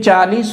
40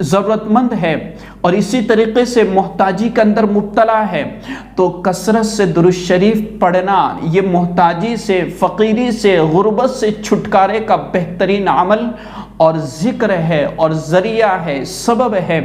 ضرورت مند ہے اور اسی طریقے سے محتاجی کے اندر مبتلا ہے، تو کثرت سے درود شریف پڑھنا یہ محتاجی سے، فقیری سے، غربت سے چھٹکارے کا بہترین عمل اور ذکر ہے اور ذریعہ ہے، سبب ہے۔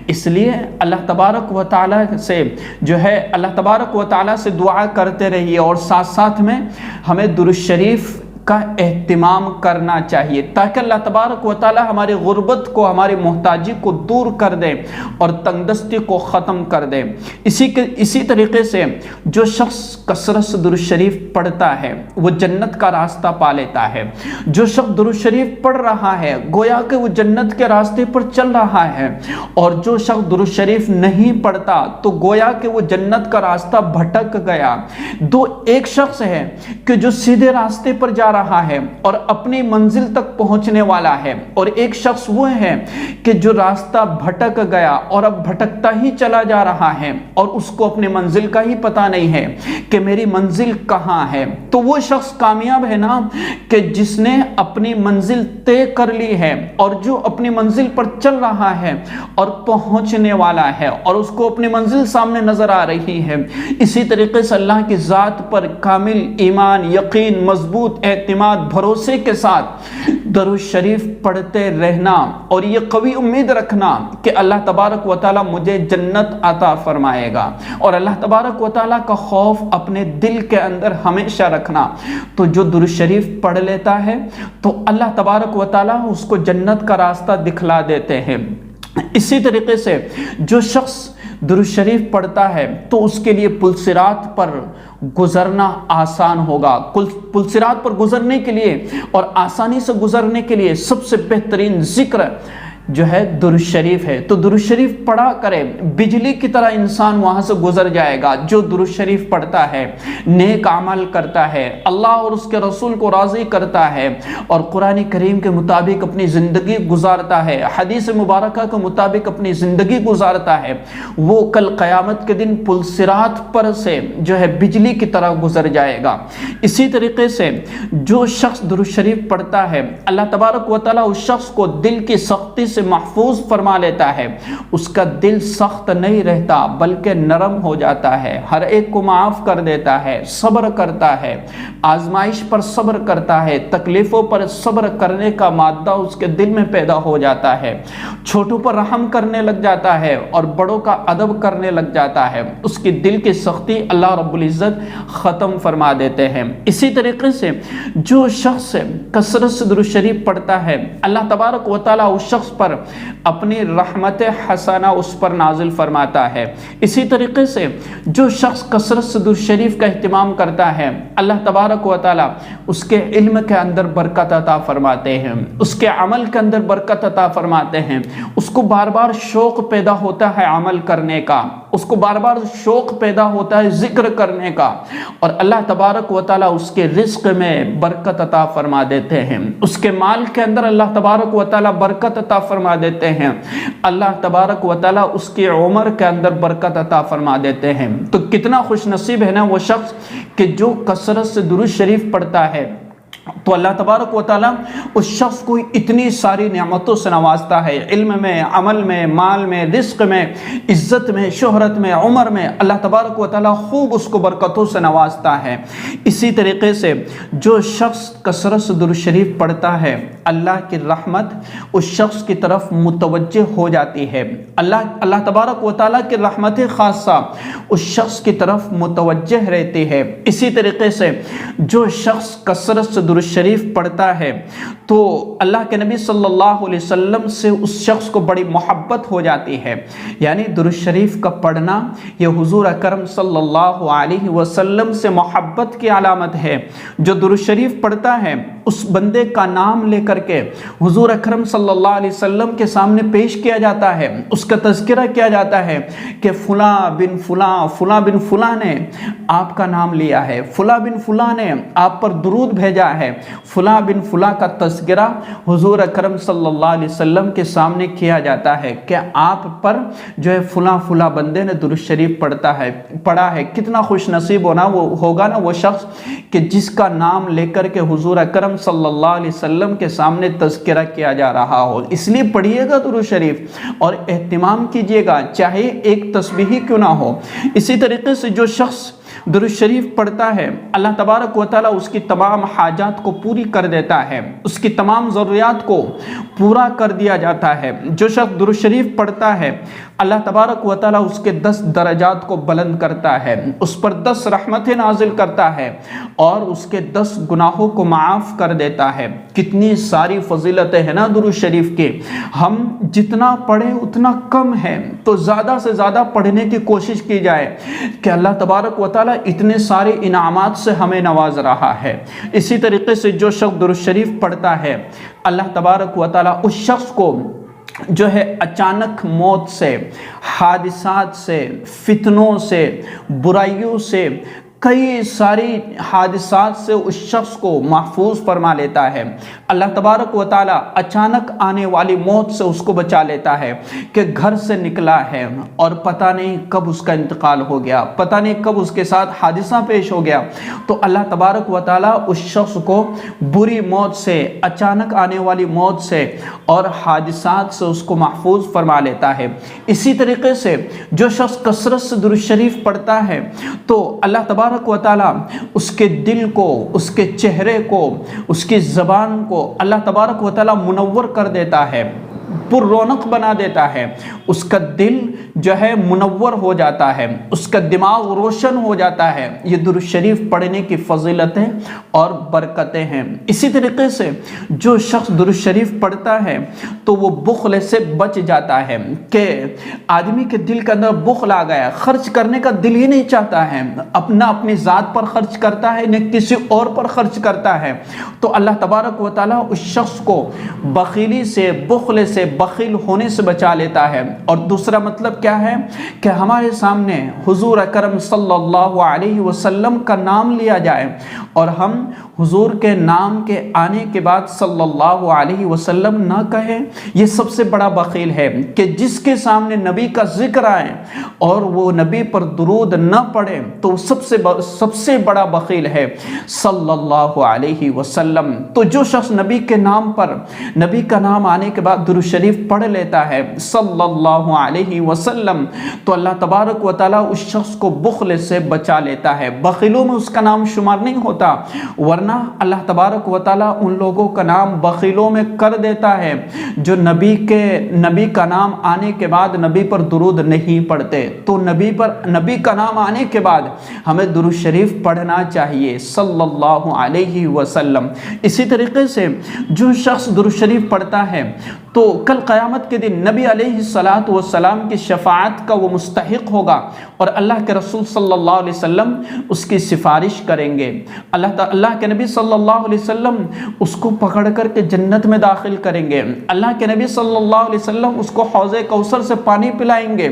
اس لیے اللہ تبارک و تعالیٰ سے اللہ تبارک و تعالیٰ سے دعا کرتے رہیے، اور ساتھ ساتھ میں ہمیں درود شریف کا اہتمام کرنا چاہیے، تاکہ اللہ تبارک و تعالی ہماری غربت کو، ہماری محتاجی کو دور کر دے اور تنگدستی کو ختم کر دے۔ اسی طریقے سے جو شخص کثرت سے درود شریف پڑھتا ہے وہ جنت کا راستہ پا لیتا ہے۔ جو شخص درود شریف پڑھ رہا ہے گویا کہ وہ جنت کے راستے پر چل رہا ہے، اور جو شخص درود شریف نہیں پڑھتا تو گویا کہ وہ جنت کا راستہ بھٹک گیا۔ ایک شخص ہے کہ جو سیدھے راستے پر جا رہا ہے اور اپنی منزل تک پہنچنے والا ہے، اور ایک شخص وہ ہے کہ جو راستہ بھٹک گیا اور اب بھٹکتا ہی چلا جا رہا ہے اور اس کو اپنی منزل کا ہی پتہ نہیں ہے کہ میری منزل کہاں ہے۔ تو وہ شخص کامیاب ہے نا کہ جس نے اپنی منزل طے کر لی ہے اور جو اپنی منزل پر چل رہا ہے اور پہنچنے والا ہے اور اس کو اپنی منزل سامنے نظر آ رہی ہے۔ اسی طریقے سے اللہ کی ذات پر کامل ایمان، یقین، مضبوط اعتماد، بھروسے کے ساتھ درود شریف پڑھتے رہنا اور یہ قوی امید رکھنا کہ اللہ تبارک و تعالی مجھے جنت عطا فرمائے گا، اور اللہ تبارک و تعالی کا خوف اپنے دل کے اندر ہمیشہ رکھنا۔ تو جو درود شریف پڑھ لیتا ہے تو اللہ تبارک و تعالی اس کو جنت کا راستہ دکھلا دیتے ہیں۔ اسی طریقے سے جو شخص درود شریف پڑھتا ہے تو اس کے لیے پلصراط پر گزرنا آسان ہوگا۔ پلصراط پر گزرنے کے لیے اور آسانی سے گزرنے کے لیے سب سے بہترین ذکر جو ہے درود شریف ہے۔ تو درود شریف پڑھا کرے، بجلی کی طرح انسان وہاں سے گزر جائے گا۔ جو درود شریف پڑھتا ہے، نیک عمل کرتا ہے، اللہ اور اس کے رسول کو راضی کرتا ہے اور قرآن کریم کے مطابق اپنی زندگی گزارتا ہے، حدیث مبارکہ کے مطابق اپنی زندگی گزارتا ہے، وہ کل قیامت کے دن پلصراط پر سے جو ہے بجلی کی طرح گزر جائے گا۔ اسی طریقے سے جو شخص درود شریف پڑھتا ہے اللہ تبارک و تعالی اس شخص کو دل کی سختی سے محفوظ فرما لیتا ہے۔ اس کا دل سخت نہیں رہتا بلکہ نرم ہو جاتا ہے، ہر ایک کو معاف کر دیتا ہے، صبر کرتا ہے، آزمائش پر صبر کرتا ہے، تکلیفوں پر صبر کرنے کا مادہ اس کے دل میں پیدا ہو جاتا ہے، چھوٹوں پر رحم کرنے لگ جاتا ہے اور بڑوں کا ادب کرنے لگ جاتا ہے۔ اس کی دل کی سختی اللہ رب العزت ختم فرما دیتے ہیں۔ اسی طریقے سے جو شخص کثرت سے درود شریف پڑھتا ہے اللہ تبارک و تعالی اس شخص پر اپنی رحمت حسنہ اس پر نازل فرماتا ہے۔ اسی طریقے سے جو شخص کثرت سے درود شریف کا اہتمام کرتا ہے اللہ تبارک و تعالی اس کے علم کے اندر برکت عطا فرماتے ہیں، اس کے عمل کے اندر برکت عطا فرماتے ہیں، اس کو بار بار شوق پیدا ہوتا ہے عمل کرنے کا، اس کو بار بار شوق پیدا ہوتا ہے ذکر کرنے کا، اور اللہ تبارک و تعالی اس کے رزق میں برکت عطا فرما دیتے ہیں، اس کے مال کے اندر اللہ تبارک و تعالی برکت عطا فرما دیتے ہیں، اللہ تبارک و تعالی اس کی عمر کے اندر برکت عطا فرما دیتے ہیں۔ تو کتنا خوش نصیب ہے نا وہ شخص کہ جو کثرت سے درود شریف پڑھتا ہے، تو اللہ تبارک و تعالی اس شخص کو اتنی ساری نعمتوں سے نوازتا ہے، علم میں، عمل میں، مال میں، رزق میں، عزت میں، شہرت میں، عمر میں، اللہ تبارک و تعالی خوب اس کو برکتوں سے نوازتا ہے۔ اسی طریقے سے جو شخص کثرت سے درود شریف پڑھتا ہے اللہ کی رحمت اس شخص کی طرف متوجہ ہو جاتی ہے، اللہ تبارک و تعالی کی رحمت خاصہ اس شخص کی طرف متوجہ رہتی ہے۔ اسی طریقے سے جو شخص کثرت سے درود شریف پڑھتا ہے تو اللہ کے نبی صلی اللہ علیہ وسلم سے اس شخص کو بڑی محبت ہو جاتی ہے۔ یعنی درود شریف کا پڑھنا یہ حضور اکرم صلی اللہ علیہ وسلم سے محبت کی علامت ہے۔ جو درود شریف پڑھتا ہے اس بندے کا نام لے کر کے حضور اکرم صلی اللہ علیہ وسلم کے سامنے پیش کیا جاتا ہے، اس کا تذکرہ کیا جاتا ہے کہ فلاں بن فلاں، فلاں بن فلاں نے آپ کا نام لیا ہے، فلاں بن فلاں نے آپ پر درود بھیجا ہے، فلاں بن فلاں کا تذکرہ حضور اکرم صلی اللہ علیہ وسلم کے سامنے کیا جاتا ہے کہ آپ پر جو ہے فلاں فلاں بندے نے درود شریف پڑھا ہے۔ کتنا خوش نصیب ہوگا نا وہ شخص کہ جس کا نام لے کر کے حضور اکرم اکرم صلی اللہ علیہ وسلم کے سامنے تذکرہ کیا جا رہا ہو، اس لیے پڑھیے گا درود شریف اور اہتمام کیجیے گا، چاہے ایک تسبیح ہی کیوں نہ ہو۔ اسی طریقے سے جو شخص درود شریف پڑھتا ہے اللہ تبارک و تعالیٰ اس کی تمام حاجات کو پوری کر دیتا ہے، اس کی تمام ضروریات کو پورا کر دیا جاتا ہے۔ جو شخص درود شریف پڑھتا ہے اللہ تبارک و تعالیٰ اس کے 10 درجات کو بلند کرتا ہے، اس پر 10 رحمتیں نازل کرتا ہے اور اس کے 10 گناہوں کو معاف کر دیتا ہے۔ کتنی ساری فضیلتیں ہیں نا درود شریف کے، ہم جتنا پڑھیں اتنا کم ہے، تو زیادہ سے زیادہ پڑھنے کی کوشش کی جائے کہ اللہ تبارک و تعالیٰ اتنے سارے انعامات سے ہمیں نواز رہا ہے۔ اسی طریقے سے جو شخص درود شریف پڑھتا ہے اللہ تبارک و تعالیٰ اس شخص کو جو ہے اچانک موت سے، حادثات سے، فتنوں سے، برائیوں سے، کئی ساری حادثات سے اس شخص کو محفوظ فرما لیتا ہے۔ اللہ تبارک و تعالیٰ اچانک آنے والی موت سے اس کو بچا لیتا ہے کہ گھر سے نکلا ہے اور پتہ نہیں کب اس کا انتقال ہو گیا، پتہ نہیں کب اس کے ساتھ حادثہ پیش ہو گیا، تو اللہ تبارک و تعالیٰ اس شخص کو بری موت سے، اچانک آنے والی موت سے اور حادثات سے اس کو محفوظ فرما لیتا ہے۔ اسی طریقے سے جو شخص کثرت سے درود شریف پڑھتا ہے تو اللہ تبارک و تعالیٰ اس کے دل کو، اس کے چہرے کو، اس کی زبان کو اللہ تبارک و تعالیٰ منور کر دیتا ہے، پر رونق بنا دیتا ہے، اس کا دل جو ہے منور ہو جاتا ہے، اس کا دماغ روشن ہو جاتا ہے۔ یہ درود شریف پڑھنے کی فضیلتیں اور برکتیں ہیں۔ اسی طریقے سے جو شخص درود شریف پڑھتا ہے تو وہ بخل سے بچ جاتا ہے کہ آدمی کے دل کے اندر بخل آ گیا، خرچ کرنے کا دل ہی نہیں چاہتا ہے، اپنی ذات پر خرچ کرتا ہے نہ کسی اور پر خرچ کرتا ہے، تو اللہ تبارک و تعالیٰ اس شخص کو بخیلی سے، بخل سے، بخیل ہونے سے بچا لیتا ہے۔ اور دوسرا مطلب کیا ہے کہ ہمارے سامنے حضور اکرم صلی اللہ علیہ وسلم کا نام لیا جائے اور ہم حضور کے نام کے آنے کے بعد صلی اللہ علیہ وسلم نہ کہیں، یہ سب سے بڑا بخیل ہے کہ جس کے سامنے نبی کا ذکر آئے اور وہ نبی پر درود نہ پڑھے تو سب سے بڑا بخیل ہے صلی اللہ علیہ وسلم۔ تو جو شخص نبی کے نام پر، نبی کا نام آنے کے بعد درود شریف پڑھ لیتا ہے صلی اللہ علیہ وسلم، تو اللہ تبارک و تعالیٰ اس شخص کو بخل سے بچا لیتا ہے، بخیلوں میں اس کا نام شمار نہیں ہوتا، ورنہ اللہ تبارک و تعالیٰ ان لوگوں کا نام بخیلوں میں کر دیتا ہے جو نبی کا نام آنے کے بعد نبی پر درود نہیں پڑھتے۔ تو نبی کا نام آنے کے بعد ہمیں درود شریف پڑھنا چاہیے صلی اللہ علیہ وسلم۔ اسی طریقے سے جو شخص درود شریف پڑھتا ہے تو کل قیامت کے دن نبی علیہ السلام کی شفاعت کا وہ مستحق ہوگا اور اللہ کے رسول صلی اللہ علیہ وسلم اس کی سفارش کریں گے۔ اللہ کے نبی صلی اللہ علیہ وسلم اس کو پکڑ کر کے جنت میں داخل کریں گے، اللہ کے نبی صلی اللہ علیہ وسلم اس کو حوض کوثر سے پانی پلائیں گے۔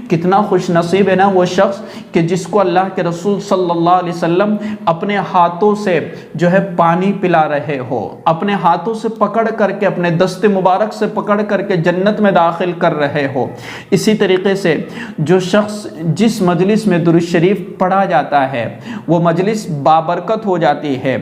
کتنا خوش نصیب ہے نا وہ شخص کہ جس کو اللہ کے رسول صلی اللہ علیہ وسلم اپنے ہاتھوں سے جو ہے پانی پلا رہے ہو، اپنے ہاتھوں سے پکڑ کر کے، اپنے دست مبارک سے پکڑ کر کے جنت میں داخل کر رہے ہو۔ اسی طریقے سے جو شخص جس مجلس میں درود شریف پڑھا جاتا ہے وہ مجلس بابرکت ہو جاتی ہے،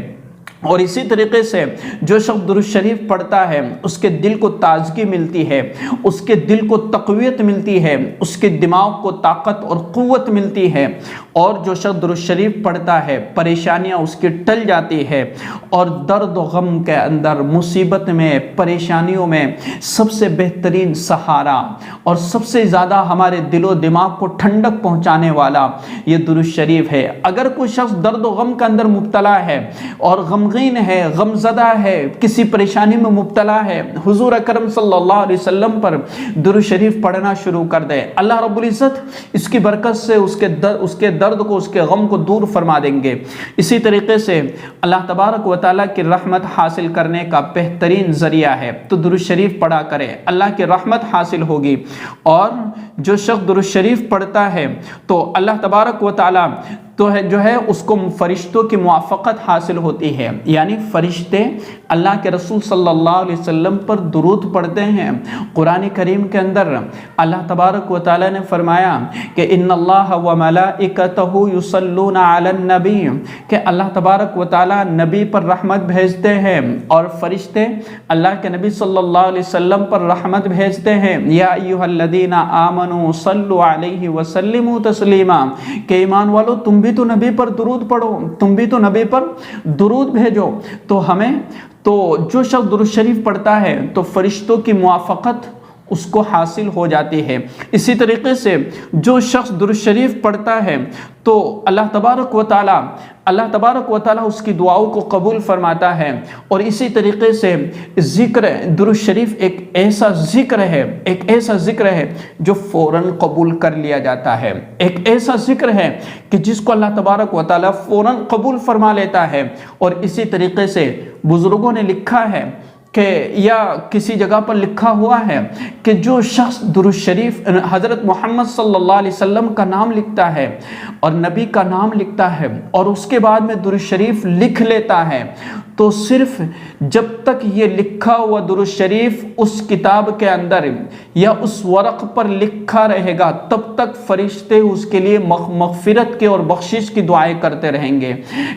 اور اسی طریقے سے جو شخص درود شریف پڑھتا ہے اس کے دل کو تازگی ملتی ہے، اس کے دل کو تقویت ملتی ہے، اس کے دماغ کو طاقت اور قوت ملتی ہے، اور جو شخص درود شریف پڑھتا ہے پریشانیاں اس کی ٹل جاتی ہے، اور درد و غم کے اندر، مصیبت میں، پریشانیوں میں سب سے بہترین سہارا اور سب سے زیادہ ہمارے دل و دماغ کو ٹھنڈک پہنچانے والا یہ درود شریف ہے۔ اگر کوئی شخص درد و غم کے اندر مبتلا ہے اور غمگین ہے، غمزدہ ہے، کسی پریشانی میں مبتلا ہے، حضور اکرم صلی اللہ علیہ وسلم پر درود شریف پڑھنا شروع کر دے، اللہ رب العزت اس کی برکت سے اس کے درد کو، اس کے غم کو دور فرما دیں گے۔ اسی طریقے سے اللہ تبارک و تعالیٰ کی رحمت حاصل کرنے کا بہترین ذریعہ ہے، تو درود شریف پڑھا کرے، اللہ کی رحمت حاصل ہوگی۔ اور جو شخص درود شریف پڑھتا ہے تو اللہ تبارک و تعالیٰ تو ہے جو ہے اس کو فرشتوں کی موافقت حاصل ہوتی ہے، یعنی فرشتے اللہ کے رسول صلی اللہ علیہ وسلم پر درود پڑھتے ہیں۔ قرآن کریم کے اندر اللہ تبارک و تعالی نے فرمایا کہ ان اللہ و ملائکتہ یصلون علی النبی، کہ اللہ تبارک و تعالی نبی پر رحمت بھیجتے ہیں اور فرشتے اللہ کے نبی صلی اللہ علیہ وسلم پر رحمت بھیجتے ہیں۔ یا ایھا الذین آمنوا صلوا علیہ وسلموا تسلیما، کہ ایمان والو تم بھی تو نبی پر درود پڑھو، تم بھی تو نبی پر درود بھیجو۔ تو ہمیں تو جو شخص درود شریف پڑھتا ہے تو فرشتوں کی موافقت اس کو حاصل ہو جاتی ہے۔ اسی طریقے سے جو شخص درود شریف پڑھتا ہے تو اللہ تبارک و تعالی اس کی دعاؤں کو قبول فرماتا ہے۔ اور اسی طریقے سے ذکر درود شریف ایک ایسا ذکر ہے جو فوراً قبول کر لیا جاتا ہے، ایک ایسا ذکر ہے کہ جس کو اللہ تبارک و تعالی فوراً قبول فرما لیتا ہے۔ اور اسی طریقے سے بزرگوں نے لکھا ہے کہ یا کسی جگہ پر لکھا ہوا ہے کہ جو شخص درود شریف حضرت محمد صلی اللہ علیہ وسلم کا نام لکھتا ہے اور نبی کا نام لکھتا ہے اور اس کے بعد میں درود شریف لکھ لیتا ہے، تو صرف جب تک یہ لکھا ہوا درود شریف اس کتاب کے اندر یا اس ورق پر لکھا رہے گا تب تک فرشتے اس کے لیے مغفرت کے اور بخشش کی دعائیں کرتے رہیں گے۔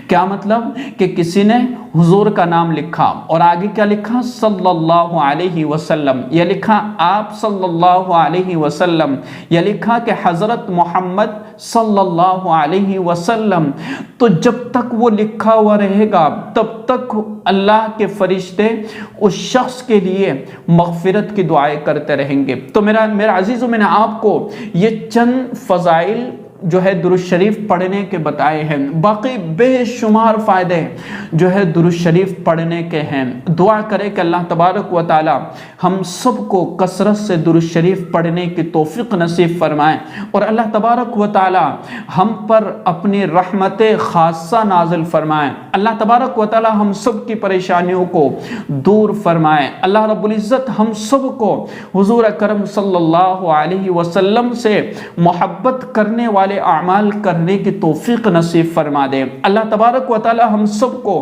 کیا مطلب کہ کسی نے حضور کا نام لکھا اور آگے کیا لکھا؟ صلی اللہ علیہ وسلم، یا لکھا آپ صلی اللہ علیہ وسلم، یا لکھا کہ حضرت محمد صلی اللہ علیہ وسلم، تو جب تک وہ لکھا ہوا رہے گا تب تک اللہ کے فرشتے اس شخص کے لیے مغفرت کی دعائیں کرتے رہیں گے۔ تو میرا عزیزو، میں نے آپ کو یہ چند فضائل جو ہے درود شریف پڑھنے کے بتائے ہیں، باقی بے شمار فائدے جو ہے درود شریف پڑھنے کے ہیں۔ دعا کرے کہ اللہ تبارک و تعالی ہم سب کو کثرت سے درود شریف پڑھنے کی توفیق نصیب فرمائیں، اور اللہ تبارک و تعالی ہم پر اپنی رحمت خاصہ نازل فرمائیں۔ اللہ تبارک و تعالی ہم سب کی پریشانیوں کو دور فرمائیں۔ اللہ رب العزت ہم سب کو حضور اکرم صلی اللہ علیہ وسلم سے محبت کرنے والے اعمال کرنے کی توفیق نصیب فرما دے۔ اللہ تبارک و تعالی ہم سب کو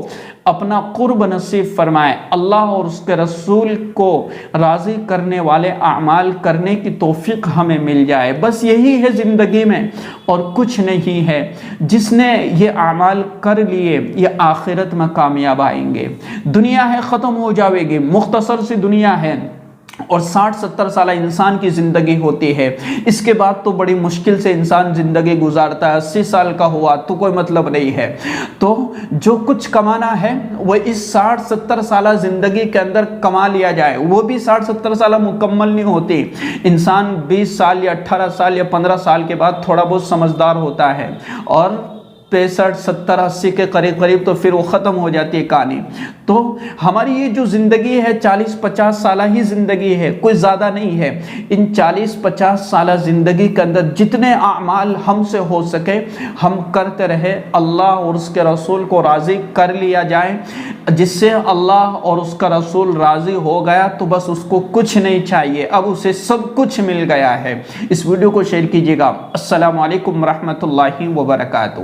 اپنا قرب نصیب فرمائے، اللہ اور اس کے رسول کو راضی کرنے والے اعمال کرنے کی توفیق ہمیں مل جائے۔ بس یہی ہے زندگی میں اور کچھ نہیں ہے۔ جس نے یہ اعمال کر لیے یہ آخرت میں کامیاب آئیں گے۔ دنیا ہے ختم ہو جاوے گی، مختصر سی دنیا ہے اور 60-70 سالہ انسان کی زندگی ہوتی ہے، اس کے بعد تو بڑی مشکل سے انسان زندگی گزارتا ہے۔ 80 سال کا ہوا تو کوئی مطلب نہیں ہے۔ تو جو کچھ کمانا ہے وہ اس 60-70 سالہ زندگی کے اندر کما لیا جائے، وہ بھی 60-70 سالہ مکمل نہیں ہوتی۔ انسان 20 سال یا 18 سال یا 15 سال کے بعد تھوڑا بہت سمجھدار ہوتا ہے، اور 65, 70, 80 کے قریب تو پھر وہ ختم ہو جاتی ہے کہانی۔ تو ہماری یہ جو زندگی ہے 40-50 سالہ ہی زندگی ہے، کوئی زیادہ نہیں ہے۔ ان 40-50 سالہ زندگی کے اندر جتنے اعمال ہم سے ہو سکے ہم کرتے رہے، اللہ اور اس کے رسول کو راضی کر لیا جائے۔ جس سے اللہ اور اس کا رسول راضی ہو گیا تو بس اس کو کچھ نہیں چاہیے، اب اسے سب کچھ مل گیا ہے۔ اس ویڈیو کو شیئر کیجیے گا۔ السلام علیکم ورحمۃ اللہ وبرکاتہ۔